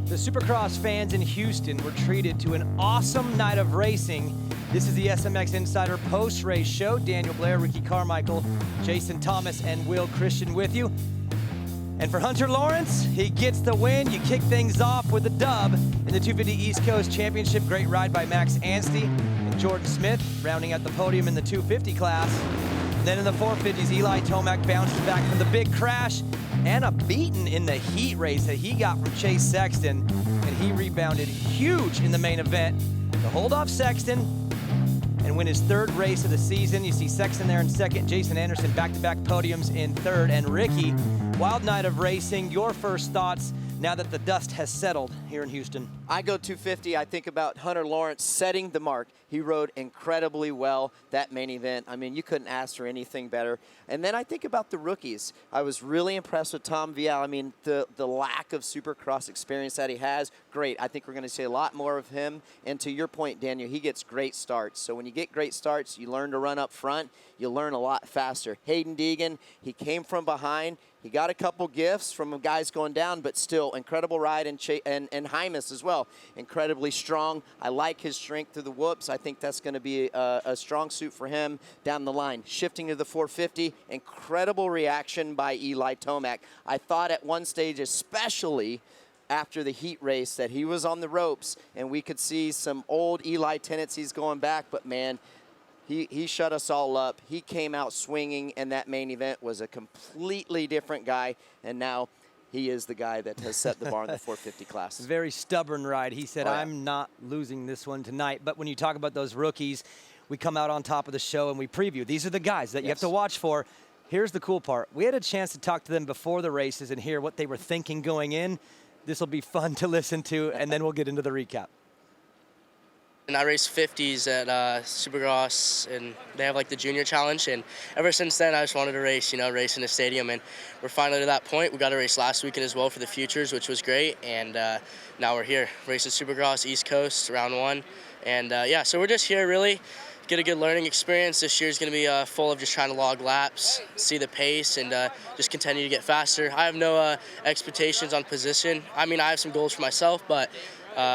The Supercross fans in Houston were treated to an awesome night of racing. This is the SMX Insider post-race show. Daniel Blair, Ricky Carmichael, Jason Thomas, and Will Christian with you. And for Hunter Lawrence, he gets the win. You kick things off with a dub in the 250 East Coast Championship. Great ride by Max Anstey and Jordan Smith, rounding out the podium in the 250 class. And then in the 450s, Eli Tomac bounces back from the big crash and a beating in the heat race that he got from Chase Sexton. And he rebounded huge in the main event to hold off Sexton and win his third race of the season. You see Sexton there in second, Jason Anderson back-to-back podiums in third, and Ricky, wild night of racing. Your first thoughts now that the dust has settled here in Houston? I go 250. I think about Hunter Lawrence setting the mark. He rode incredibly well that main event. I mean, you couldn't ask for anything better. And then I think about the rookies. I was really impressed with Tom Vial. I mean, the lack of Supercross experience that he has, great. I think we're going to see a lot more of him. And to your point, Daniel, he gets great starts. So when you get great starts, you learn to run up front. You learn a lot faster. Hayden Deegan, he came from behind. He got a couple gifts from guys going down, but still, incredible ride. And Hymas as well, incredibly strong. I like his strength through the whoops. I think that's going to be a strong suit for him down the line. Shifting to the 450, incredible reaction by Eli Tomac. I thought at one stage, especially after the heat race, that he was on the ropes, and we could see some old Eli tendencies going back, but man, he shut us all up. He came out swinging, and that main event was a completely different guy, and now he is the guy that has set the bar in the 450 class. Very stubborn ride. He said, Oh, yeah. I'm not losing this one tonight. But when you talk about those rookies, we come out on top of the show and we preview. These are the guys that you have to watch for. Here's the cool part. We had a chance to talk to them before the races and hear what they were thinking going in. This will be fun to listen to, and then we'll get into the recap. And I race 50s at Supercross, and they have like the junior challenge. And ever since then, I just wanted to race, race in the stadium. And we're finally to that point. We got a race last weekend as well for the futures, which was great. And now we're here, racing Supercross East Coast, round one. And yeah, so we're just here really get a good learning experience. This year's going to be full of just trying to log laps, see the pace, and just continue to get faster. I have no expectations on position. I mean, I have some goals for myself, but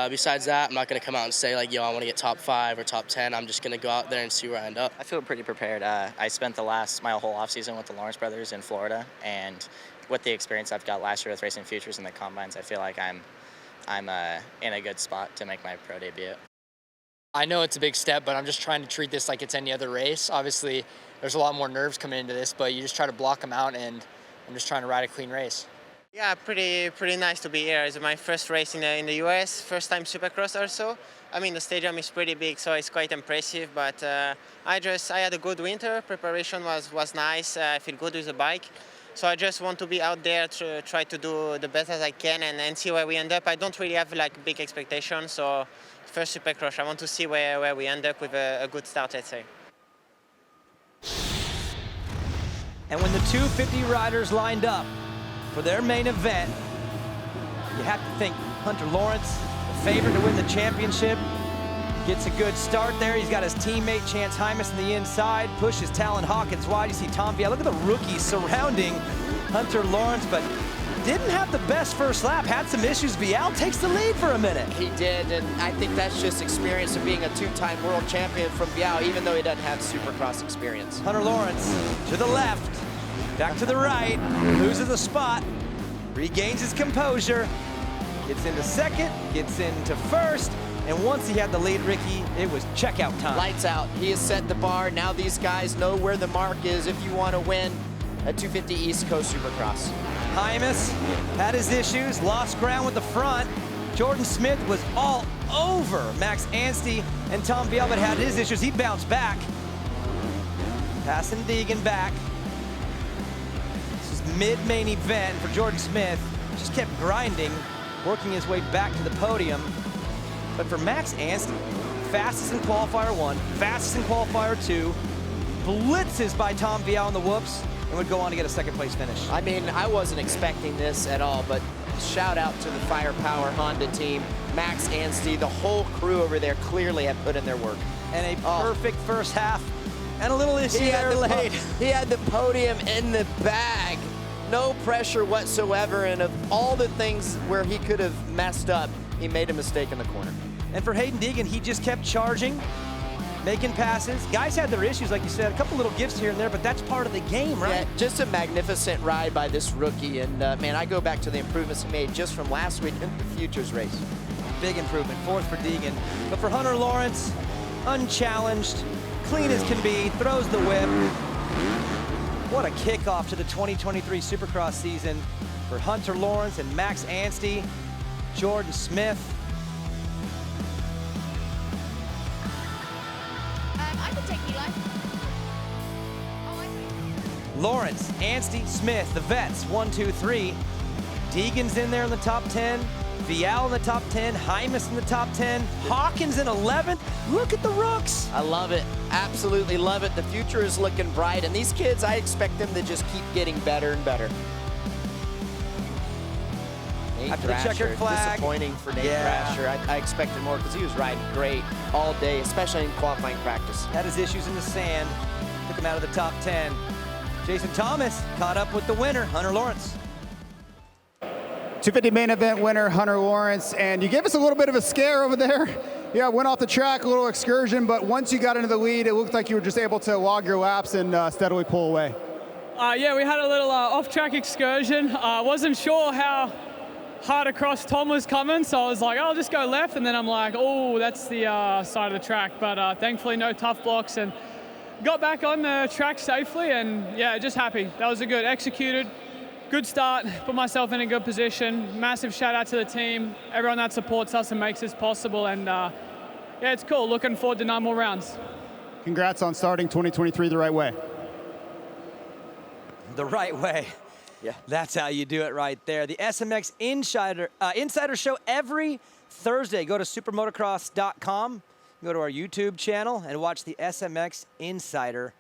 besides that, I'm not going to come out and say, like, yo, I want to get top 5 or top 10. I'm just going to go out there and see where I end up. I feel pretty prepared. I spent my whole offseason with the Lawrence brothers in Florida, and with the experience I've got last year with racing futures and the combines, I feel like I'm in a good spot to make my pro debut. I know it's a big step, but I'm just trying to treat this like it's any other race. Obviously, there's a lot more nerves coming into this, but you just try to block them out, and I'm just trying to ride a clean race. Yeah, pretty nice to be here. It's my first race in the US, first time Supercross also. I mean, the stadium is pretty big, so it's quite impressive, but I had a good winter. Preparation was nice. I feel good with the bike. So I just want to be out there to try to do the best as I can and see where we end up. I don't really have like big expectations, so first Supercross, I want to see where we end up with a good start, let's say. And when the 250 riders lined up for their main event, you have to think Hunter Lawrence, the favorite to win the championship, gets a good start there. He's got his teammate Chance Hymas on the inside, pushes Talon Hawkins wide. You see Tom Vial. Look at the rookies surrounding Hunter Lawrence, but didn't have the best first lap, had some issues. Vial takes the lead for a minute. He did, and I think that's just experience of being a 2-time world champion from Vial, even though he doesn't have Supercross experience. Hunter Lawrence to the left, back to the right, loses a spot, regains his composure, gets into second, gets into first, and once he had the lead, Ricky, it was checkout time. Lights out. He has set the bar. Now these guys know where the mark is if you want to win a 250 East Coast Supercross. Hymas had his issues, lost ground with the front. Jordan Smith was all over Max Anstey, and Tom Vial had his issues. He bounced back. Passing Deegan back. This is mid-main event for Jordan Smith. Just kept grinding, working his way back to the podium. But for Max Anstey, fastest in qualifier 1, fastest in qualifier 2, blitzes by Tom Vial on the whoops, and would go on to get a second place finish. I mean, I wasn't expecting this at all, but shout out to the Firepower Honda team, Max Anstey, the whole crew over there clearly have put in their work. And a perfect first half, and a little issue there late. He had the podium in the bag. no pressure whatsoever, and of all the things where he could have messed up, he made a mistake in the corner. And for Hayden Deegan, he just kept charging, making passes. Guys had their issues, like you said, a couple little gifts here and there, but that's part of the game, right? Yeah, just a magnificent ride by this rookie. And man, I go back to the improvements he made just from last week in the Futures race. Big improvement, 4th for Deegan. But for Hunter Lawrence, unchallenged, clean as can be, throws the whip. What a kickoff to the 2023 Supercross season for Hunter Lawrence and Max Anstey, Jordan Smith. I could take Eli. Oh, I see. Lawrence, Anstey, Smith, the vets, 1, 2, 3. Deegan's in there in the top 10. Vial in the top 10. Hymas in the top 10. Hawkins in 11th. Look at the rooks. I love it. Absolutely love it. The future is looking bright. And these kids, I expect them to just keep getting better and better. Nate After the Thrasher, checkered flag. disappointing for Nate Thrasher. I expected more because he was riding great all day, especially in qualifying practice. Had his issues in the sand. Took him out of the top 10. Jason Thomas caught up with the winner, Hunter Lawrence. 250 main event winner, Hunter Lawrence, and you gave us a little bit of a scare over there. Yeah, went off the track, a little excursion, but once you got into the lead, it looked like you were just able to log your laps and steadily pull away. Yeah, we had a little off-track excursion. Wasn't sure how hard across Tom was coming, so I was like, I'll just go left, and then I'm like, oh, that's the side of the track. But thankfully, no tough blocks, and got back on the track safely, and yeah, just happy. That was a good executed. Good start, put myself in a good position. Massive shout out to the team, everyone that supports us and makes this possible. And yeah, it's cool. Looking forward to 9 more rounds. Congrats on starting 2023 the right way. The right way. Yeah. That's how you do it right there. The SMX Insider Show every Thursday. Go to supermotocross.com. Go to our YouTube channel and watch the SMX Insider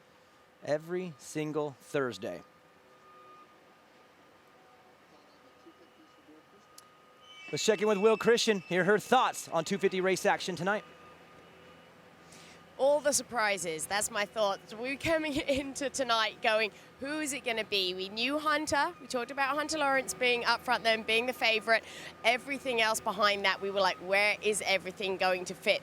every single Thursday. Let's check in with Will Christian. Hear her thoughts on 250 race action tonight. All the surprises, that's my thoughts. We're coming into tonight going, who is it going to be? We knew Hunter. We talked about Hunter Lawrence being up front there and being the favorite. Everything else behind that, we were like, where is everything going to fit?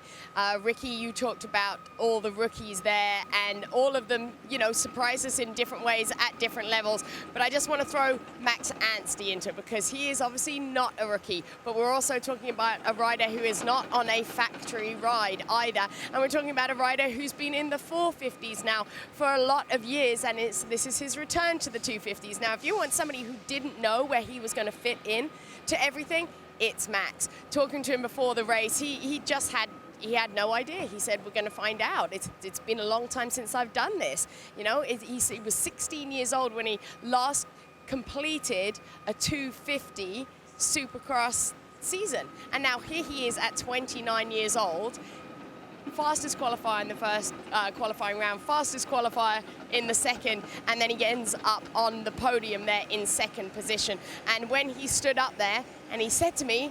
Ricky, you talked about all the rookies there, and all of them, you know, surprised us in different ways at different levels. But I just want to throw Max Anstey into it because he is obviously not a rookie, but we're also talking about a rider who is not on a factory ride either. And we're talking about a rider who's been in the 450s now for a lot of years, and this is his return to the 250s. Now, if you want somebody who didn't know where he was going to fit in to everything, it's Max. Talking to him before the race, he had no idea. He said, we're going to find out. It's been a long time since I've done this. You know, he was 16 years old when he last completed a 250 Supercross season. And now here he is at 29 years old. Fastest qualifier in the first qualifying round, fastest qualifier in the second, and then he ends up on the podium there in second position. And when he stood up there and he said to me,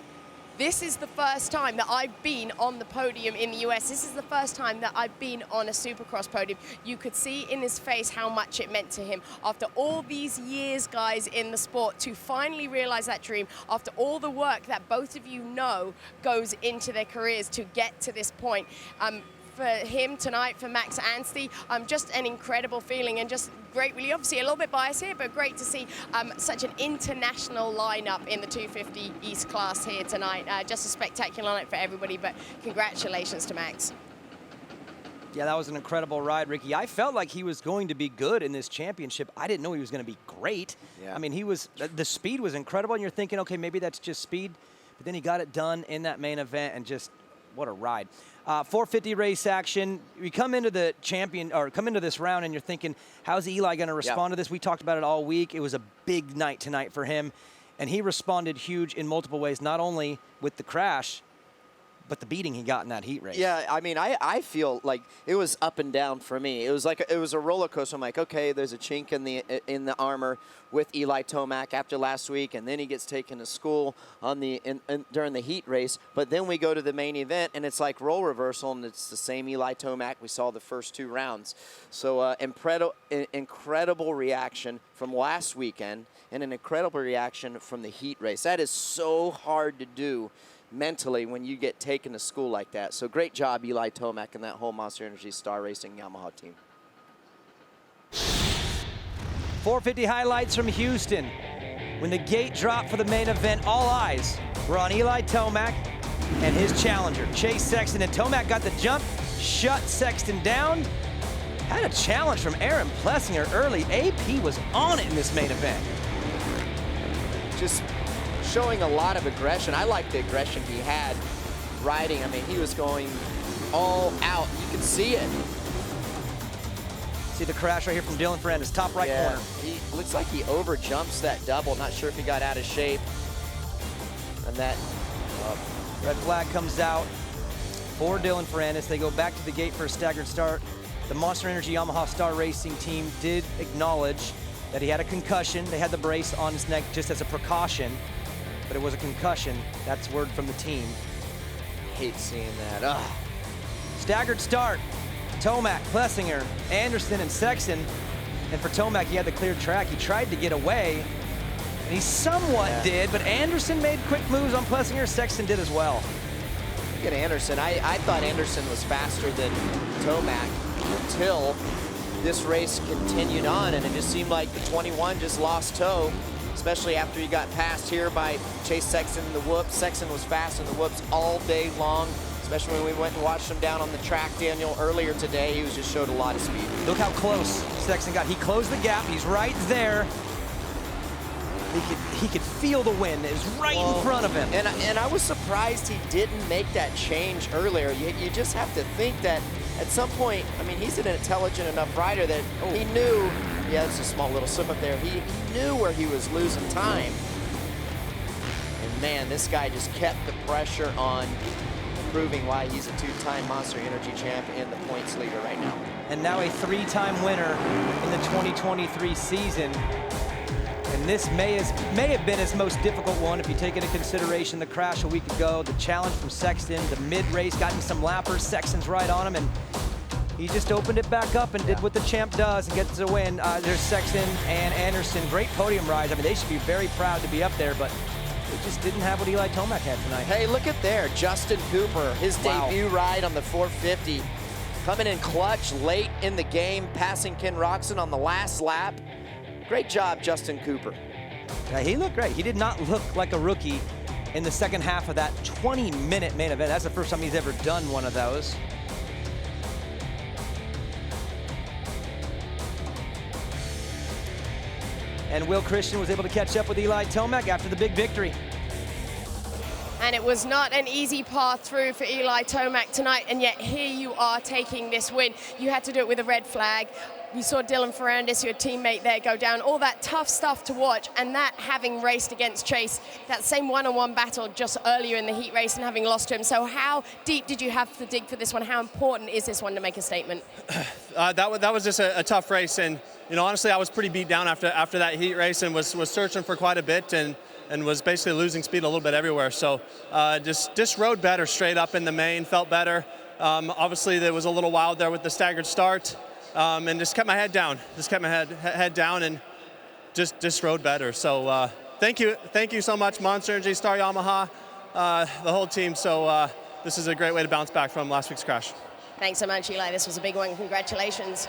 this is the first time that I've been on the podium in the US. This is the first time that I've been on a Supercross podium. You could see in his face how much it meant to him. After all these years, guys, in the sport, to finally realize that dream, after all the work that both of you know goes into their careers to get to this point. For him tonight, for Max Anstey, just an incredible feeling and just great, really obviously a little bit biased here, but great to see such an international lineup in the 250 East class here tonight. Just a spectacular night for everybody, but congratulations to Max. Yeah, that was an incredible ride, Ricky. I felt like he was going to be good in this championship. I didn't know he was going to be great. Yeah. I mean, the speed was incredible, and you're thinking, okay, maybe that's just speed, but then he got it done in that main event, and just what a ride. 450 race action. We come into the come into this round and you're thinking, how's Eli going to respond to this? We talked about it all week. It was a big night tonight for him, and he responded huge in multiple ways, not only with the crash, but the beating he got in that heat race. Yeah, I mean, I feel like it was up and down for me. It was like it was a roller coaster. I'm like, okay, there's a chink in the armor with Eli Tomac after last week, and then he gets taken to school on during the heat race. But then we go to the main event, and it's like role reversal, and it's the same Eli Tomac we saw the first 2 rounds. So incredible reaction from last weekend, and an incredible reaction from the heat race. That is so hard to do mentally when you get taken to school like that. So great job, Eli Tomac, and that whole Monster Energy Star Racing Yamaha team. 450 highlights from Houston. When the gate dropped for the main event, all eyes were on Eli Tomac and his challenger, Chase Sexton. And Tomac got the jump, shut Sexton down. Had a challenge from Aaron Plessinger early. AP was on it in this main event. Just showing a lot of aggression. I like the aggression he had riding. I mean, he was going all out. You could see it. See the crash right here from Dylan Ferrandis, top right corner. He looks like he over jumps that double. Not sure if he got out of shape. And that red flag comes out for Dylan Ferrandis. They go back to the gate for a staggered start. The Monster Energy Yamaha Star Racing team did acknowledge that he had a concussion. They had the brace on his neck just as a precaution, but it was a concussion. That's word from the team. Hate seeing that. Ugh. Staggered start. Tomac, Plessinger, Anderson, and Sexton. And for Tomac, he had the cleared track. He tried to get away, and he somewhat did, but Anderson made quick moves on Plessinger. Sexton did as well. Look at Anderson. I thought Anderson was faster than Tomac until this race continued on, and it just seemed like the 21 just lost toe, especially after he got passed here by Chase Sexton in the whoops. Sexton was fast in the whoops all day long, especially when we went and watched him down on the track, Daniel, earlier today. He just showed a lot of speed. Look how close Sexton got. He closed the gap. He's right there. He could feel the wind. It was right in front of him. And I was surprised he didn't make that change earlier. You just have to think that at some point, I mean, he's an intelligent enough rider that he knew, it's a small little slip up there. He knew where he was losing time. And man, this guy just kept the pressure on, proving why he's a 2-time Monster Energy champ and the points leader right now. And now a 3-time winner in the 2023 season. And this may have been his most difficult one if you take into consideration the crash a week ago, the challenge from Sexton, the mid-race, got in some lappers, Sexton's right on him, and he just opened it back up and did what the champ does and gets the win. There's Sexton and Anderson, great podium rides. I mean, they should be very proud to be up there, but they just didn't have what Eli Tomac had tonight. Hey, look at there, Justin Cooper, his debut ride on the 450, coming in clutch late in the game, passing Ken Roxon on the last lap. Great job, Justin Cooper. Yeah, he looked great. He did not look like a rookie in the second half of that 20-minute main event. That's the first time he's ever done one of those. And Will Christian was able to catch up with Eli Tomac after the big victory. And it was not an easy path through for Eli Tomac tonight, and yet here you are taking this win. You had to do it with a red flag. We saw Dylan Ferrandis, your teammate there, go down. All that tough stuff to watch, and that having raced against Chase, that same one-on-one battle just earlier in the heat race and having lost to him. So how deep did you have to dig for this one? How important is this one to make a statement? That was just a tough race, and honestly, I was pretty beat down after that heat race and was searching for quite a bit and was basically losing speed a little bit everywhere. So just rode better straight up in the main, felt better. Obviously, there was a little wild there with the staggered start. And just kept my head down. Just kept my head down and just rode better. So thank you so much, Monster Energy, Star Yamaha, the whole team. So this is a great way to bounce back from last week's crash. Thanks so much, Eli. This was a big one. Congratulations.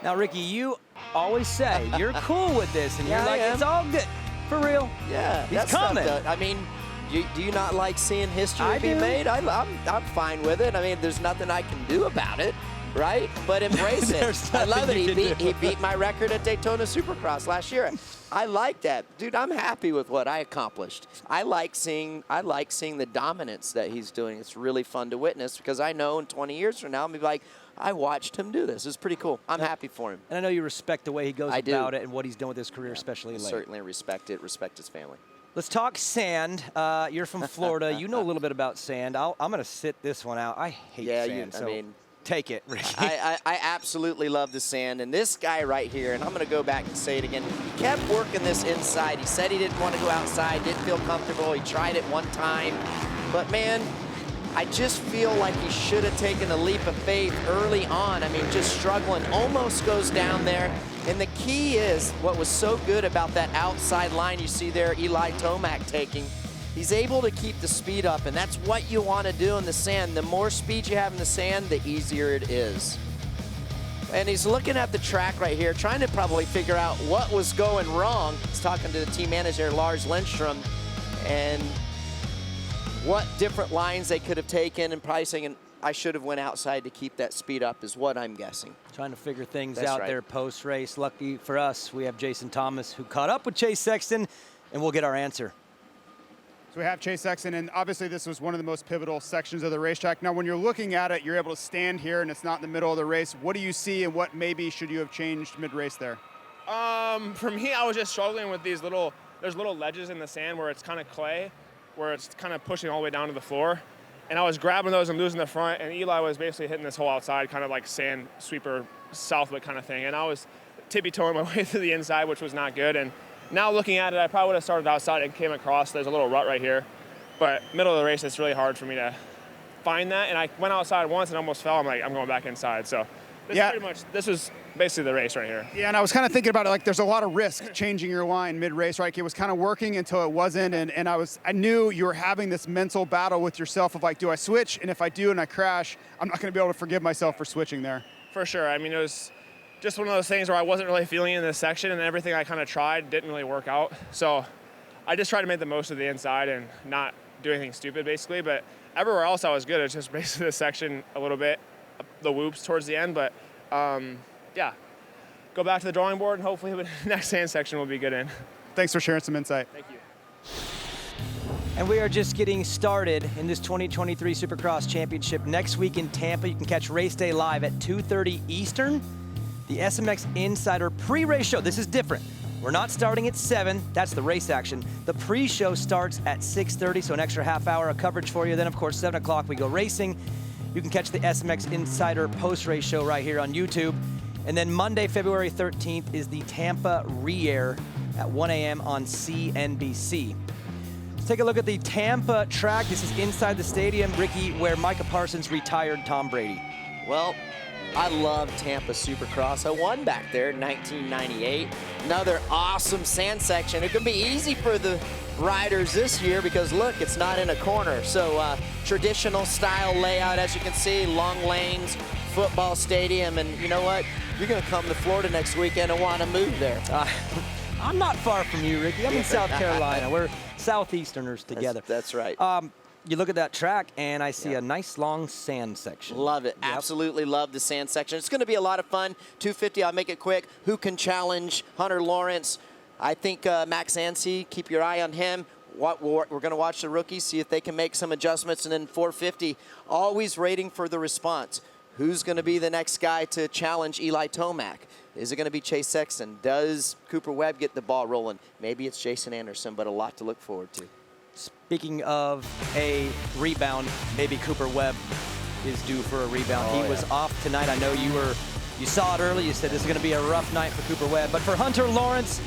Now, Ricky, you always say you're cool with this, and you're like, it's all good. For real. Yeah, he's coming. I mean, do you not like seeing history be made? I'm fine with it. I mean, there's nothing I can do about it. Right? But embrace it. I love it. He beat my record at Daytona Supercross last year. I like that. Dude, I'm happy with what I accomplished. I like seeing the dominance that he's doing. It's really fun to witness because I know in 20 years from now, I'm going to be like, I watched him do this. It's pretty cool. I'm happy for him. And I know you respect the way he goes about it and what he's done with his career, especially lately. Certainly respect it. Respect his family. Let's talk sand. You're from Florida. You know a little bit about sand. I'm going to sit this one out. I hate sand. I mean, take it, Ricky. I absolutely love the sand. And this guy right here, and I'm going to go back and say it again, he kept working this inside. He said he didn't want to go outside, didn't feel comfortable. He tried it one time. But, man, I just feel like he should have taken a leap of faith early on. I mean, just struggling, almost goes down there. And the key is, what was so good about that outside line you see there, Eli Tomac taking, he's able to keep the speed up, and that's what you want to do in the sand. The more speed you have in the sand, the easier it is. And he's looking at the track right here, trying to probably figure out what was going wrong. He's talking to the team manager, Lars Lindstrom, and what different lines they could have taken, and probably saying, I should have went outside to keep that speed up is what I'm guessing. Trying to figure things That's out right. there post-race. Lucky for us, we have Jason Thomas, who caught up with Chase Sexton, and we'll get our answer. So we have Chase Sexton, and obviously this was one of the most pivotal sections of the racetrack. Now, when you're looking at it, you're able to stand here, and it's not in the middle of the race. What do you see, and what maybe should you have changed mid-race there? For me, I was just struggling with these there's little ledges in the sand where it's kind of clay, where it's kind of pushing all the way down to the floor. And I was grabbing those and losing the front, and Eli was basically hitting this hole outside, kind of like sand sweeper southwick kind of thing. And I was tippy-toeing my way through the inside, which was not good. And now looking at it, I probably would have started outside and came across. There's a little rut right here. But middle of the race, it's really hard for me to find that. And I went outside once and almost fell. I'm like, I'm going back inside. So this is basically the race right here. Yeah, and I was kind of thinking about it, like there's a lot of risk changing your line mid-race, right? It was kind of working until it wasn't, and I knew you were having this mental battle with yourself of like, do I switch? And if I do and I crash, I'm not going to be able to forgive myself for switching there. For sure. I mean, it was just one of those things where I wasn't really feeling in this section, and everything I kind of tried didn't really work out. So I just tried to make the most of the inside and not do anything stupid, basically. But everywhere else I was good. It's just basically this section a little bit, the whoops towards the end. But yeah, go back to the drawing board, and hopefully the next sand section will be good in. Thanks for sharing some insight. Thank you. And we are just getting started in this 2023 Supercross Championship. Next week in Tampa, you can catch race day live at 2:30 Eastern. The SMX Insider pre-race show. This is different. We're not starting at 7. That's the race action. The pre-show starts at 6:30, so an extra half hour of coverage for you. Then, of course, 7 o'clock we go racing. You can catch the SMX Insider post-race show right here on YouTube. And then Monday, February 13th is the Tampa re-air at 1 a.m. on CNBC. Let's take a look at the Tampa track. This is inside the stadium, Ricky, where Micah Parsons retired Tom Brady. Well, I love Tampa Supercross. I won back there in 1998. Another awesome sand section. It could be easy for the riders this year because, look, it's not in a corner. So traditional style layout, as you can see, long lanes, football stadium, and you know what? You're going to come to Florida next weekend and want to move there. I'm not far from you, Ricky. I'm in South Carolina. We're Southeasterners together. That's right. You look at that track, and I see a nice long sand section. Love it. Yep. Absolutely love the sand section. It's going to be a lot of fun. 250, I'll make it quick. Who can challenge Hunter Lawrence? I think Max Anstie, keep your eye on him. We're going to watch the rookies, see if they can make some adjustments. And then 450, always waiting for the response. Who's going to be the next guy to challenge Eli Tomac? Is it going to be Chase Sexton? Does Cooper Webb get the ball rolling? Maybe it's Jason Anderson, but a lot to look forward to. Speaking of a rebound, maybe Cooper Webb is due for a rebound. He was off tonight. I know you saw it early. You said this is going to be a rough night for Cooper Webb. But for Hunter Lawrence,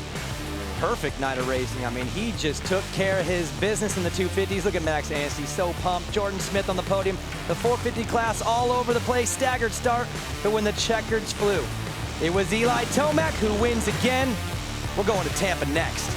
perfect night of racing. I mean, he just took care of his business in the 250s. Look at Max Anstie, so pumped. Jordan Smith on the podium. The 450 class all over the place. Staggered start, but when the checkers flew, it was Eli Tomac who wins again. We're going to Tampa next.